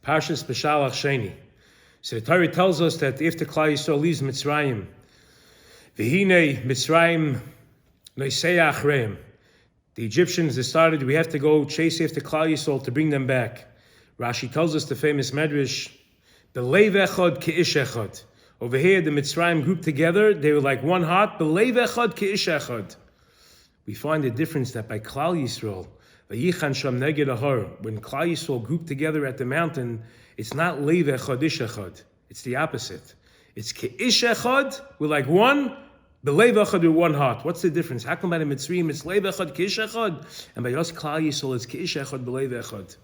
Parshas Beshalach Sheni. So the Torah tells us that if the Klal Yisrael leaves Mitzrayim, V'hinei Mitzrayim noisei achreim, the Egyptians decided we have to go chase after Klal Yisrael to bring them back. Rashi tells us the famous Medrash, B'leiv echad ke'ish echad. Over here, the Mitzrayim grouped together, they were like one heart, B'leiv echad ke'ish echad. We find the difference that by Klal Yisrael, V'yichan sham neged ahar, when Klal Yisrael grouped together at the mountain, it's not leiv echad ish echad. It's the opposite. It's ke'ish echad, we're like one, B'leiv echad, we're one heart. What's the difference? How come by the Mitzrayim it's leiv echad ke'ish echad, and by us Klal Yisrael it's ke'ish echad b'leiv echad?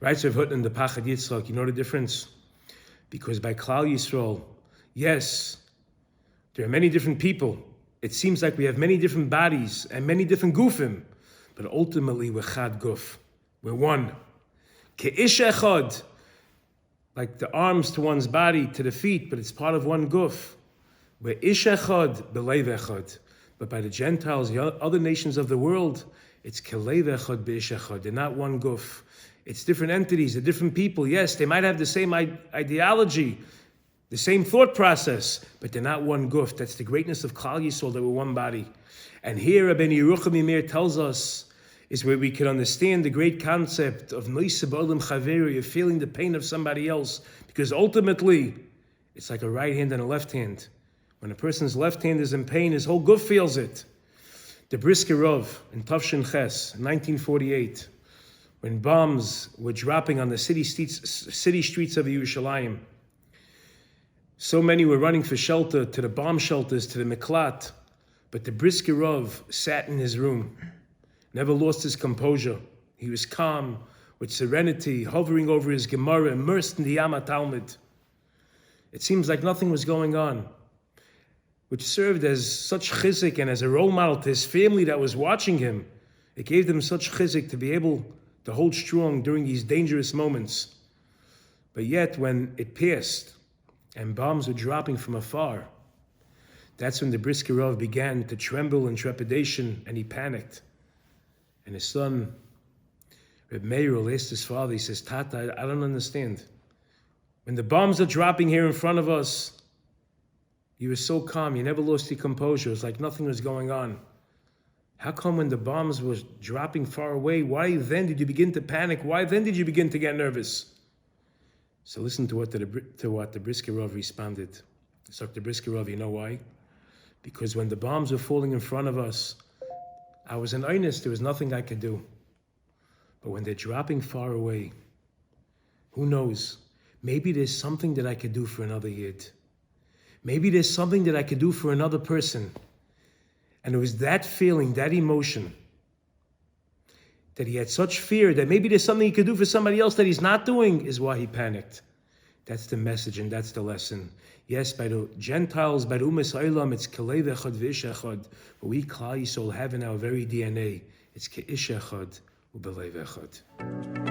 Right, so I've heard in the Pachad Yitzchak, you know the difference? Because by Klal Yisrael, yes, there are many different people. It seems like we have many different bodies and many different gufim, but ultimately we're chad guf. We're one. Ke'ish echad, like the arms to one's body, to the feet, but it's part of one guf. We're ish echad, b'leiv echad. But by the Gentiles, the other nations of the world, it's keleiv echad, b'ish echad. They're not one guf. It's different entities, they're different people. Yes, they might have the same ideology, the same thought process, but they're not one guf. That's the greatness of Klal Yisrael, that we're one body. And here, Rabbi Yerucham Yimir tells us, is where we can understand the great concept of noise ba'olam chaveru, you're feeling the pain of somebody else, because ultimately, it's like a right hand and a left hand. When a person's left hand is in pain, his whole guf feels it. The Brisker Rov in Tavshin Ches, 1948, when bombs were dropping on the city streets of Yerushalayim. So many were running for shelter to the bomb shelters, to the Miklat, but the Brisker Rov sat in his room, never lost his composure. He was calm, with serenity, hovering over his Gemara, immersed in the Yama Talmud. It seems like nothing was going on, which served as such chizik and as a role model to his family that was watching him. It gave them such chizik to be able to hold strong during these dangerous moments. But yet, when it passed and bombs were dropping from afar, that's when the Brisker Rov began to tremble in trepidation, and he panicked. And his son, Reb Meir, asked his father, he says, Tata, I don't understand. When the bombs are dropping here in front of us, you were so calm, you never lost your composure. It was like nothing was going on. How come when the bombs were dropping far away, why then did you begin to panic? Why then did you begin to get nervous? So listen to what the Brisker Rov responded. So the Brisker Rov, you know why? Because when the bombs were falling in front of us, I was in earnest, there was nothing I could do. But when they're dropping far away, who knows? Maybe there's something that I could do for another Yid. Maybe there's something that I could do for another person. And it was that feeling, that emotion, that he had such fear that maybe there's something he could do for somebody else that he's not doing, is why he panicked. That's the message and that's the lesson. Yes, by the Gentiles, by the Umas Olam, it's Keleiv Echad V'ish Echad. But we, Klal Yisrael, have in our very DNA, it's Ke'ish Echad U'Beleiv Echad.